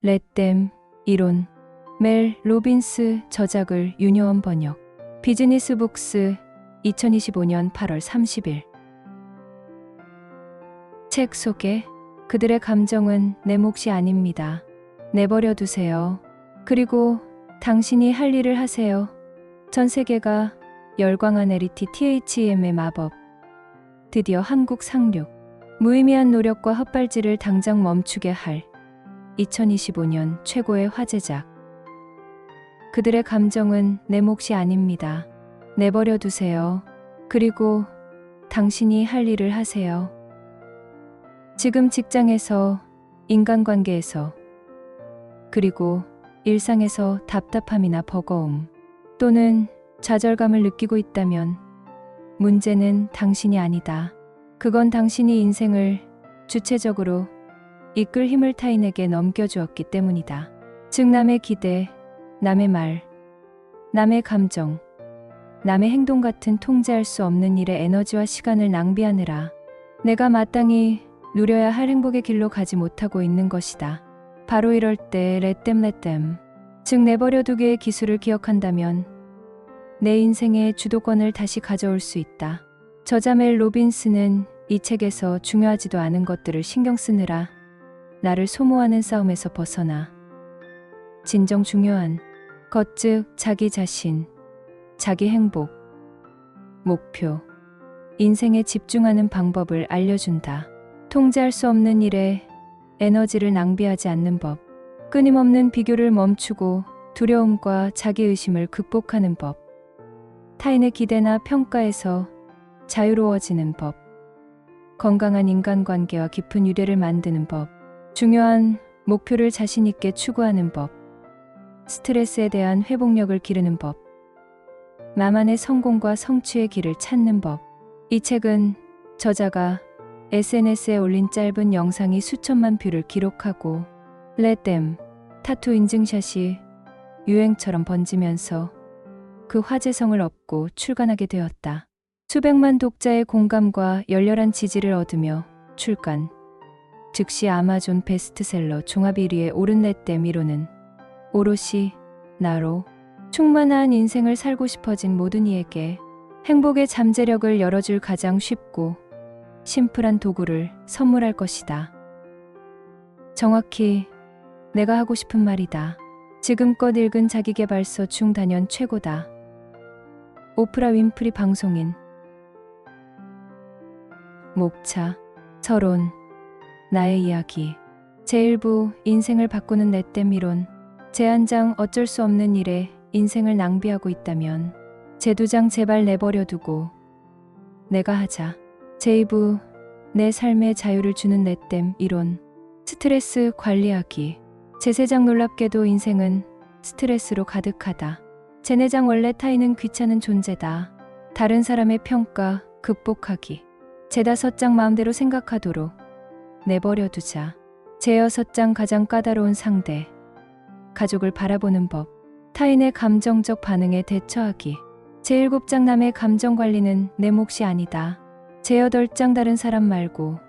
렛댐 이론 멜 로빈스 저작을 윤여원 번역 비즈니스북스 2025년 8월 30일 책 소개 그들의 감정은 내 몫이 아닙니다. 내버려 두세요. 그리고 당신이 할 일을 하세요. 전 세계가 열광한 LET THEM의 마법. 드디어 한국 상륙. 무의미한 노력과 헛발질을 당장 멈추게 할 2025년 최고의 화제작. 그들의 감정은 내 몫이 아닙니다. 내버려 두세요. 그리고 당신이 할 일을 하세요. 지금 직장에서, 인간관계에서, 그리고 일상에서 답답함이나 버거움 또는 좌절감을 느끼고 있다면 문제는 당신이 아니다. 그건 당신이 인생을 주체적으로 이끌 힘을 타인에게 넘겨주었기 때문이다. 즉 남의 기대, 남의 말, 남의 감정, 남의 행동 같은 통제할 수 없는 일에 에너지와 시간을 낭비하느라 내가 마땅히 누려야 할 행복의 길로 가지 못하고 있는 것이다. 바로 이럴 때 렛댐 즉 내버려두기의 기술을 기억한다면 내 인생의 주도권을 다시 가져올 수 있다. 저자 멜 로빈스는 이 책에서 중요하지도 않은 것들을 신경 쓰느라 나를 소모하는 싸움에서 벗어나 진정 중요한 것, 즉 자기 자신, 자기 행복, 목표, 인생에 집중하는 방법을 알려준다. 통제할 수 없는 일에 에너지를 낭비하지 않는 법, 끊임없는 비교를 멈추고 두려움과 자기의심을 극복하는 법, 타인의 기대나 평가에서 자유로워지는 법, 건강한 인간관계와 깊은 유대를 만드는 법, 중요한 목표를 자신 있게 추구하는 법, 스트레스에 대한 회복력을 기르는 법, 나만의 성공과 성취의 길을 찾는 법. 이 책은 저자가 SNS에 올린 짧은 영상이 수천만 뷰를 기록하고 렛댐 타투 인증샷이 유행처럼 번지면서 그 화제성을 얻고 출간하게 되었다. 수백만 독자의 공감과 열렬한 지지를 얻으며 출간. 즉시 아마존 베스트셀러 종합 1위에 오른 렛댐 1호는 오롯이 나로 충만한 인생을 살고 싶어진 모든 이에게 행복의 잠재력을 열어줄 가장 쉽고 심플한 도구를 선물할 것이다. 정확히 내가 하고 싶은 말이다. 지금껏 읽은 자기계발서 중 단연 최고다. 오프라 윈프리 방송인. 목차, 서론, 나의 이야기. 제1부 인생을 바꾸는 렛댐 이론. 제1장 어쩔 수 없는 일에 인생을 낭비하고 있다면 제2장 제발 내버려두고 내가 하자. 제2부 내 삶의 자유를 주는 렛댐 이론. 스트레스 관리하기. 제3장 놀랍게도 인생은 스트레스로 가득하다. 제4장 원래 타인은 귀찮은 존재다. 다른 사람의 평가 극복하기. 제5장 마음대로 생각하도록 내버려두자. 제6장 가장 까다로운 상대. 가족을 바라보는 법. 타인의 감정적 반응에 대처하기. 제7장 남의 감정 관리는 내 몫이 아니다. 제8장 다른 사람 말고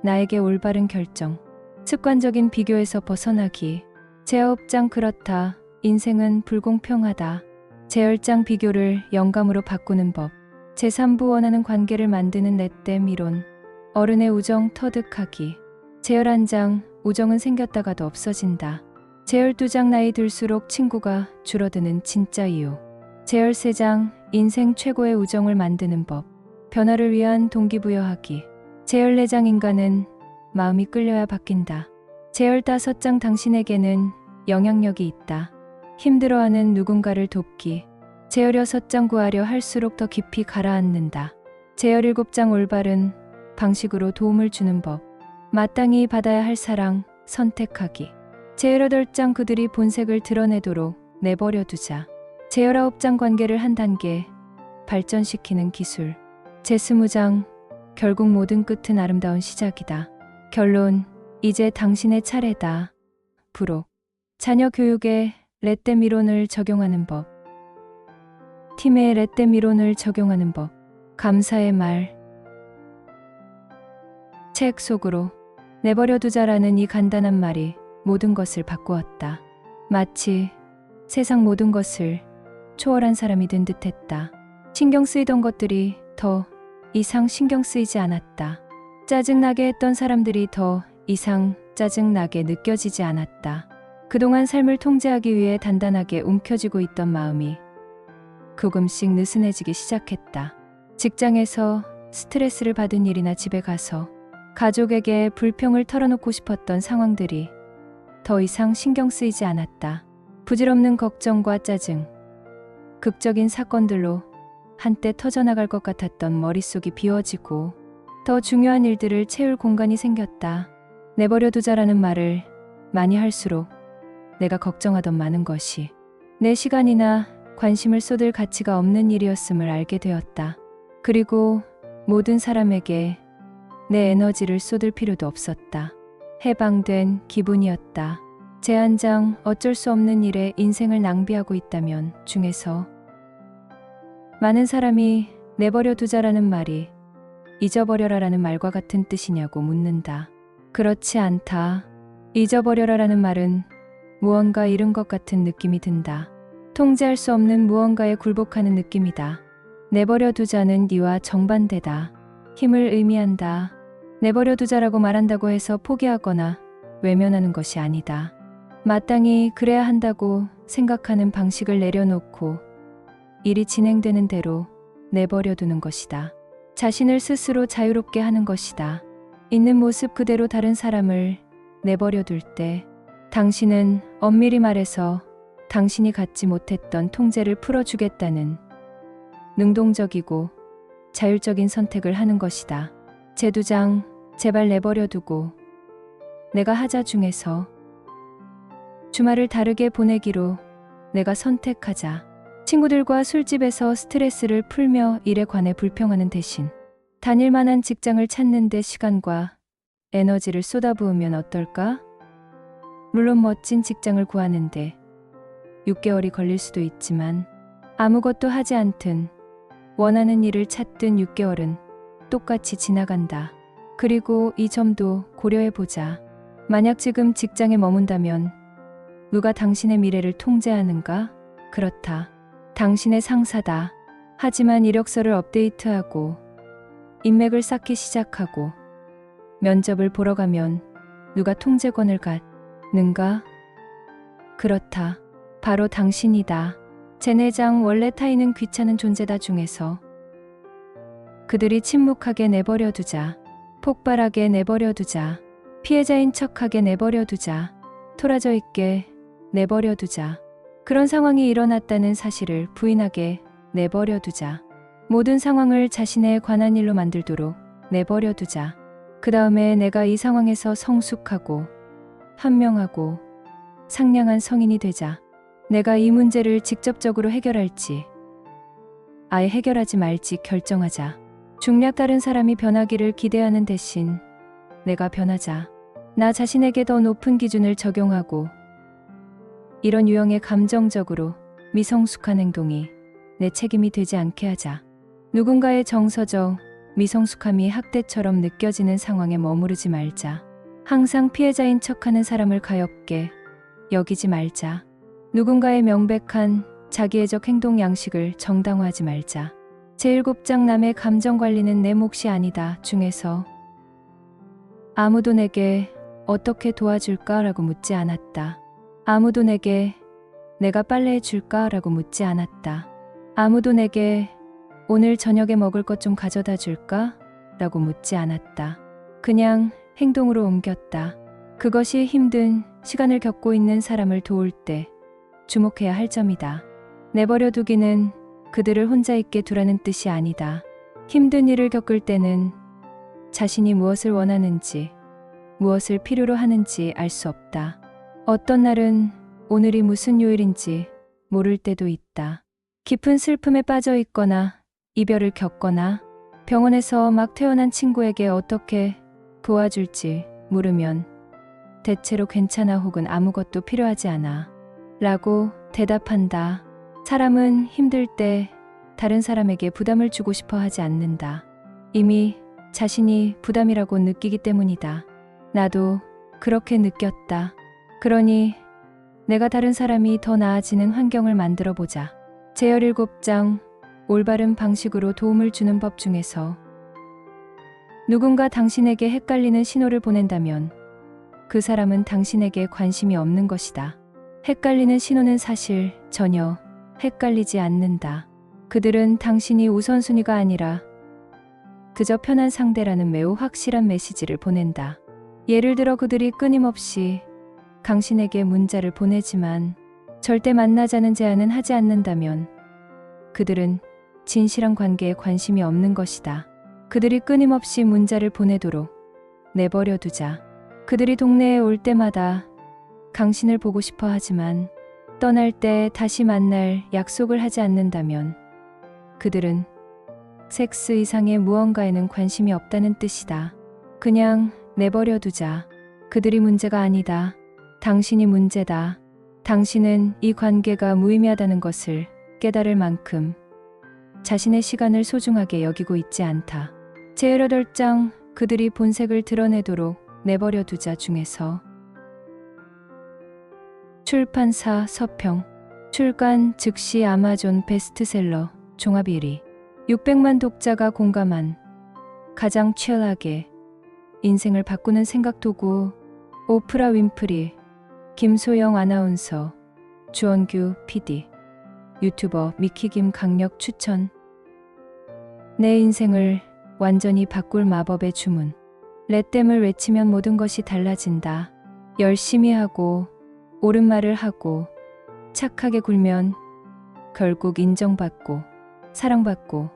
나에게 올바른 결정. 습관적인 비교에서 벗어나기. 제9장 그렇다. 인생은 불공평하다. 제10장 비교를 영감으로 바꾸는 법. 제3부 원하는 관계를 만드는 렛댐 이론. 어른의 우정 터득하기. 제11장 우정은 생겼다가도 없어진다. 제12장 나이 들수록 친구가 줄어드는 진짜 이유. 제13장 인생 최고의 우정을 만드는 법. 변화를 위한 동기부여하기. 제14장 인간은 마음이 끌려야 바뀐다. 제15장 당신에게는 영향력이 있다. 힘들어하는 누군가를 돕기. 제16장 구하려 할수록 더 깊이 가라앉는다. 제17장 올바른 방식으로 도움을 주는 법. 마땅히 받아야 할 사랑 선택하기. 제18장 그들이 본색을 드러내도록 내버려두자. 제19장 관계를 한 단계 발전시키는 기술. 제20장 결국 모든 끝은 아름다운 시작이다. 결론 이제 당신의 차례다. 부록 자녀 교육에 렛댐 이론을 적용하는 법. 팀에 렛댐 이론을 적용하는 법. 감사의 말. 책 속으로 내버려두자라는 이 간단한 말이 모든 것을 바꾸었다. 마치 세상 모든 것을 초월한 사람이 된 듯했다. 신경 쓰이던 것들이 더 이상 신경 쓰이지 않았다. 짜증나게 했던 사람들이 더 이상 짜증나게 느껴지지 않았다. 그동안 삶을 통제하기 위해 단단하게 움켜쥐고 있던 마음이 조금씩 느슨해지기 시작했다. 직장에서 스트레스를 받은 일이나 집에 가서 가족에게 불평을 털어놓고 싶었던 상황들이 더 이상 신경 쓰이지 않았다. 부질없는 걱정과 짜증, 극적인 사건들로 한때 터져나갈 것 같았던 머릿속이 비워지고 더 중요한 일들을 채울 공간이 생겼다. 내버려 두자라는 말을 많이 할수록 내가 걱정하던 많은 것이 내 시간이나 관심을 쏟을 가치가 없는 일이었음을 알게 되었다. 그리고 모든 사람에게 내 에너지를 쏟을 필요도 없었다. 해방된 기분이었다. 제 한 장 어쩔 수 없는 일에 인생을 낭비하고 있다면 중에서 많은 사람이 내버려 두자라는 말이 잊어버려라라는 말과 같은 뜻이냐고 묻는다. 그렇지 않다. 잊어버려라라는 말은 무언가 잃은 것 같은 느낌이 든다. 통제할 수 없는 무언가에 굴복하는 느낌이다. 내버려 두자는 이와 정반대다. 힘을 의미한다. 내버려 두자라고 말한다고 해서 포기하거나 외면하는 것이 아니다. 마땅히 그래야 한다고 생각하는 방식을 내려놓고 일이 진행되는 대로 내버려 두는 것이다. 자신을 스스로 자유롭게 하는 것이다. 있는 모습 그대로 다른 사람을 내버려 둘 때 당신은 엄밀히 말해서 당신이 갖지 못했던 통제를 풀어주겠다는 능동적이고 자율적인 선택을 하는 것이다. 제두장, 제발 내버려 두고 내가 하자 중에서 주말을 다르게 보내기로 내가 선택하자. 친구들과 술집에서 스트레스를 풀며 일에 관해 불평하는 대신 다닐 만한 직장을 찾는 데 시간과 에너지를 쏟아부으면 어떨까? 물론 멋진 직장을 구하는데 6개월이 걸릴 수도 있지만 아무것도 하지 않든 원하는 일을 찾든 6개월은 똑같이 지나간다. 그리고 이 점도 고려해보자. 만약 지금 직장에 머문다면 누가 당신의 미래를 통제하는가? 그렇다. 당신의 상사다. 하지만 이력서를 업데이트하고 인맥을 쌓기 시작하고 면접을 보러 가면 누가 통제권을 갖는가? 그렇다. 바로 당신이다. 제4장 원래 타인은 귀찮은 존재다 중에서 그들이 침묵하게 내버려 두자. 폭발하게 내버려 두자. 피해자인 척하게 내버려 두자. 토라져 있게 내버려 두자. 그런 상황이 일어났다는 사실을 부인하게 내버려 두자. 모든 상황을 자신에 관한 일로 만들도록 내버려 두자. 그 다음에 내가 이 상황에서 성숙하고 현명하고 상냥한 성인이 되자. 내가 이 문제를 직접적으로 해결할지 아예 해결하지 말지 결정하자. 중략 다른 사람이 변하기를 기대하는 대신 내가 변하자. 나 자신에게 더 높은 기준을 적용하고 이런 유형의 감정적으로 미성숙한 행동이 내 책임이 되지 않게 하자. 누군가의 정서적 미성숙함이 학대처럼 느껴지는 상황에 머무르지 말자. 항상 피해자인 척하는 사람을 가엽게 여기지 말자. 누군가의 명백한 자기애적 행동 양식을 정당화하지 말자. 제7장 남의 감정 관리는 내 몫이 아니다 중에서 아무도 내게 어떻게 도와줄까라고 묻지 않았다. 아무도 내게 내가 빨래해 줄까라고 묻지 않았다. 아무도 내게 오늘 저녁에 먹을 것 좀 가져다 줄까? 라고 묻지 않았다. 그냥 행동으로 옮겼다. 그것이 힘든 시간을 겪고 있는 사람을 도울 때 주목해야 할 점이다. 내버려 두기는 그들을 혼자 있게 두라는 뜻이 아니다. 힘든 일을 겪을 때는 자신이 무엇을 원하는지, 무엇을 필요로 하는지 알 수 없다. 어떤 날은 오늘이 무슨 요일인지 모를 때도 있다. 깊은 슬픔에 빠져 있거나 이별을 겪거나 병원에서 막 퇴원한 친구에게 어떻게 도와줄지 물으면 대체로 괜찮아 혹은 아무것도 필요하지 않아 라고 대답한다. 사람은 힘들 때 다른 사람에게 부담을 주고 싶어 하지 않는다. 이미 자신이 부담이라고 느끼기 때문이다. 나도 그렇게 느꼈다. 그러니 내가 다른 사람이 더 나아지는 환경을 만들어 보자. 제 17장 올바른 방식으로 도움을 주는 법 중에서 누군가 당신에게 헷갈리는 신호를 보낸다면 그 사람은 당신에게 관심이 없는 것이다. 헷갈리는 신호는 사실 전혀 헷갈리지 않는다. 그들은 당신이 우선순위가 아니라 그저 편한 상대라는 매우 확실한 메시지를 보낸다. 예를 들어 그들이 끊임없이 당신에게 문자를 보내지만 절대 만나자는 제안은 하지 않는다면 그들은 진실한 관계에 관심이 없는 것이다. 그들이 끊임없이 문자를 보내도록 내버려 두자. 그들이 동네에 올 때마다 당신을 보고 싶어 하지만 떠날 때 다시 만날 약속을 하지 않는다면 그들은 섹스 이상의 무언가에는 관심이 없다는 뜻이다. 그냥 내버려 두자. 그들이 문제가 아니다. 당신이 문제다. 당신은 이 관계가 무의미하다는 것을 깨달을 만큼 자신의 시간을 소중하게 여기고 있지 않다. 제18장 그들이 본색을 드러내도록 내버려 두자 중에서 출판사 서평 출간 즉시 아마존 베스트셀러 종합 1위 600만 독자가 공감한 가장 취약하게 인생을 바꾸는 생각 도구 오프라 윈프리 김소영 아나운서 주원규 PD 유튜버 미키김 강력 추천 내 인생을 완전히 바꿀 마법의 주문 렛댐을 외치면 모든 것이 달라진다. 열심히 하고 옳은 말을 하고 착하게 굴면 결국 인정받고 사랑받고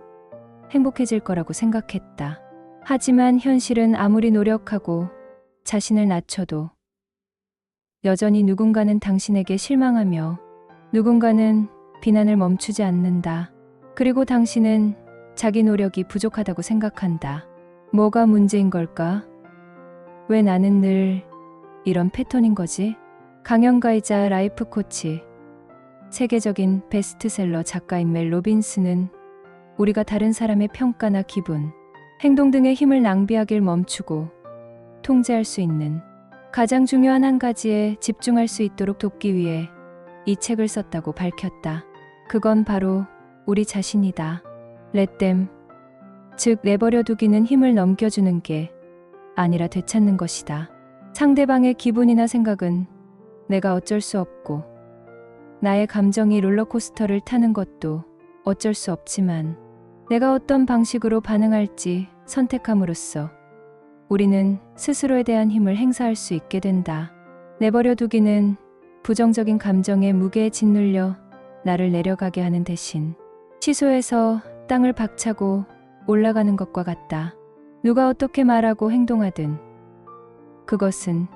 행복해질 거라고 생각했다. 하지만 현실은 아무리 노력하고 자신을 낮춰도 여전히 누군가는 당신에게 실망하며 누군가는 비난을 멈추지 않는다. 그리고 당신은 자기 노력이 부족하다고 생각한다. 뭐가 문제인 걸까? 왜 나는 늘 이런 패턴인 거지? 강연가이자 라이프 코치, 세계적인 베스트셀러 작가인 멜 로빈스는 우리가 다른 사람의 평가나 기분, 행동 등의 힘을 낭비하길 멈추고 통제할 수 있는 가장 중요한 한 가지에 집중할 수 있도록 돕기 위해 이 책을 썼다고 밝혔다. 그건 바로 우리 자신이다. 렛댐, 즉 내버려 두기는 힘을 넘겨주는 게 아니라 되찾는 것이다. 상대방의 기분이나 생각은 내가 어쩔 수 없고 나의 감정이 롤러코스터를 타는 것도 어쩔 수 없지만 내가 어떤 방식으로 반응할지 선택함으로써 우리는 스스로에 대한 힘을 행사할 수 있게 된다. 내버려 두기는 부정적인 감정의 무게에 짓눌려 나를 내려가게 하는 대신 시소에서 땅을 박차고 올라가는 것과 같다. 누가 어떻게 말하고 행동하든 그것은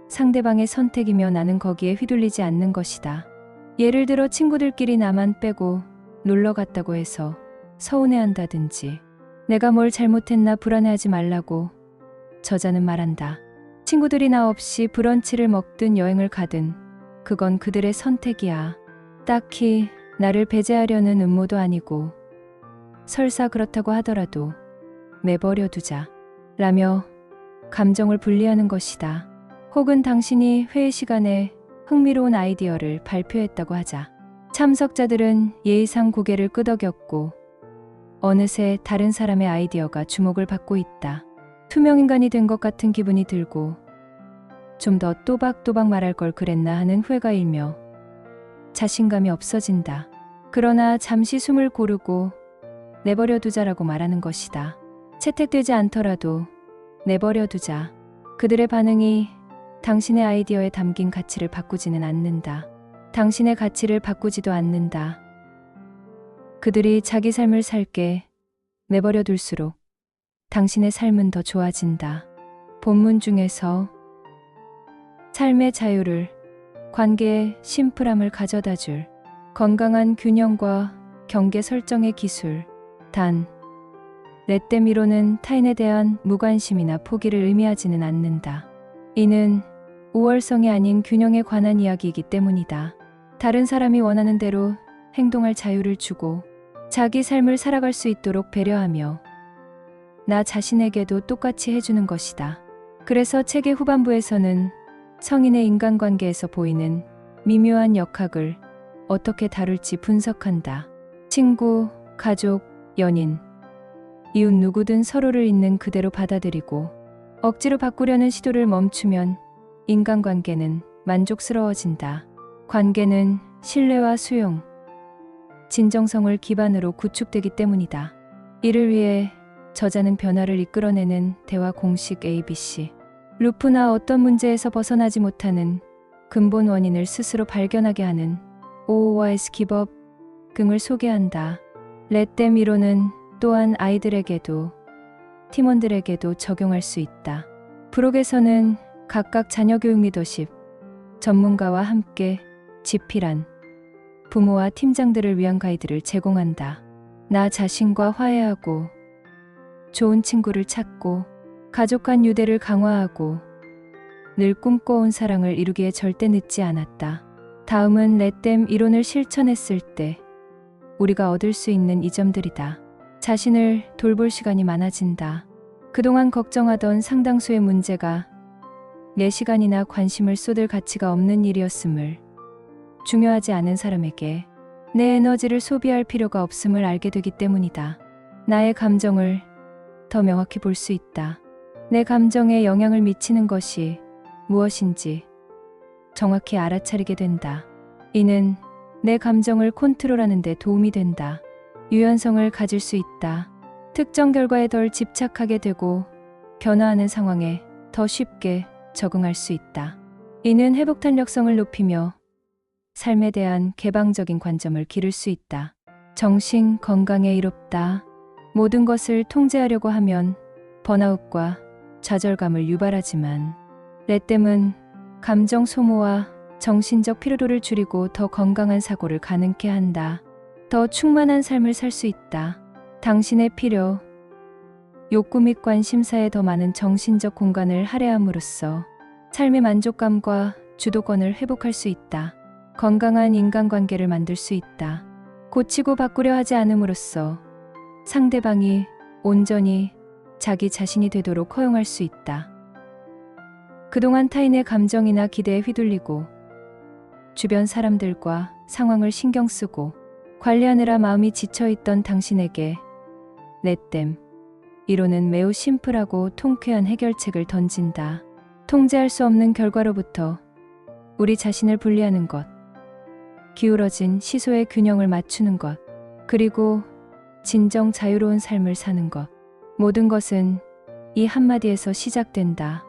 상대방의 선택이며 나는 거기에 휘둘리지 않는 것이다. 예를 들어 친구들끼리 나만 빼고 놀러 갔다고 해서 서운해한다든지 내가 뭘 잘못했나 불안해하지 말라고 저자는 말한다. 친구들이 나 없이 브런치를 먹든 여행을 가든 그건 그들의 선택이야. 딱히 나를 배제하려는 음모도 아니고 설사 그렇다고 하더라도 내버려 두자 라며 감정을 분리하는 것이다. 혹은 당신이 회의 시간에 흥미로운 아이디어를 발표했다고 하자. 참석자들은 예의상 고개를 끄덕였고 어느새 다른 사람의 아이디어가 주목을 받고 있다. 투명인간이 된 것 같은 기분이 들고 좀 더 또박또박 말할 걸 그랬나 하는 후회가 일며 자신감이 없어진다. 그러나 잠시 숨을 고르고 내버려 두자라고 말하는 것이다. 채택되지 않더라도 내버려 두자. 그들의 반응이 당신의 아이디어에 담긴 가치를 바꾸지는 않는다. 당신의 가치를 바꾸지도 않는다. 그들이 자기 삶을 살게 내버려 둘수록 당신의 삶은 더 좋아진다. 본문 중에서 삶의 자유를, 관계의 심플함을 가져다 줄 건강한 균형과 경계 설정의 기술, 단 렛댐이로는 타인에 대한 무관심이나 포기를 의미하지는 않는다. 이는 우월성이 아닌 균형에 관한 이야기이기 때문이다. 다른 사람이 원하는 대로 행동할 자유를 주고 자기 삶을 살아갈 수 있도록 배려하며 나 자신에게도 똑같이 해주는 것이다. 그래서 책의 후반부에서는 성인의 인간관계에서 보이는 미묘한 역학을 어떻게 다룰지 분석한다. 친구, 가족, 연인, 이웃 누구든 서로를 있는 그대로 받아들이고 억지로 바꾸려는 시도를 멈추면 인간관계는 만족스러워진다. 관계는 신뢰와 수용, 진정성을 기반으로 구축되기 때문이다. 이를 위해 저자는 변화를 이끌어내는 대화 공식 ABC, 루프나 어떤 문제에서 벗어나지 못하는 근본 원인을 스스로 발견하게 하는 OOS 기법 등을 소개한다. 렛댐 이론은 또한 아이들에게도 팀원들에게도 적용할 수 있다. 브록에서는 각각 자녀 교육 리더십 전문가와 함께 집필한 부모와 팀장들을 위한 가이드를 제공한다. 나 자신과 화해하고 좋은 친구를 찾고 가족 간 유대를 강화하고 늘 꿈꿔온 사랑을 이루기에 절대 늦지 않았다. 다음은 렛댐 이론을 실천했을 때 우리가 얻을 수 있는 이 점들이다. 자신을 돌볼 시간이 많아진다. 그동안 걱정하던 상당수의 문제가 내 시간이나 관심을 쏟을 가치가 없는 일이었음을, 중요하지 않은 사람에게 내 에너지를 소비할 필요가 없음을 알게 되기 때문이다. 나의 감정을 더 명확히 볼 수 있다. 내 감정에 영향을 미치는 것이 무엇인지 정확히 알아차리게 된다. 이는 내 감정을 컨트롤하는 데 도움이 된다. 유연성을 가질 수 있다. 특정 결과에 덜 집착하게 되고 변화하는 상황에 더 쉽게 적응할 수 있다. 이는 회복 탄력성을 높이며 삶에 대한 개방적인 관점을 기를 수 있다. 정신 건강에 이롭다. 모든 것을 통제하려고 하면 번아웃과 좌절감을 유발하지만 렛댐은 감정 소모와 정신적 피로도를 줄이고 더 건강한 사고를 가능케 한다. 더 충만한 삶을 살 수 있다. 당신의 필요, 욕구 및 관심사에 더 많은 정신적 공간을 할애함으로써 삶의 만족감과 주도권을 회복할 수 있다. 건강한 인간관계를 만들 수 있다. 고치고 바꾸려 하지 않음으로써 상대방이 온전히 자기 자신이 되도록 허용할 수 있다. 그동안 타인의 감정이나 기대에 휘둘리고 주변 사람들과 상황을 신경 쓰고 관리하느라 마음이 지쳐있던 당신에게 렛댐 이론은 매우 심플하고 통쾌한 해결책을 던진다. 통제할 수 없는 결과로부터 우리 자신을 분리하는 것, 기울어진 시소의 균형을 맞추는 것, 그리고 진정 자유로운 삶을 사는 것. 모든 것은 이 한마디에서 시작된다.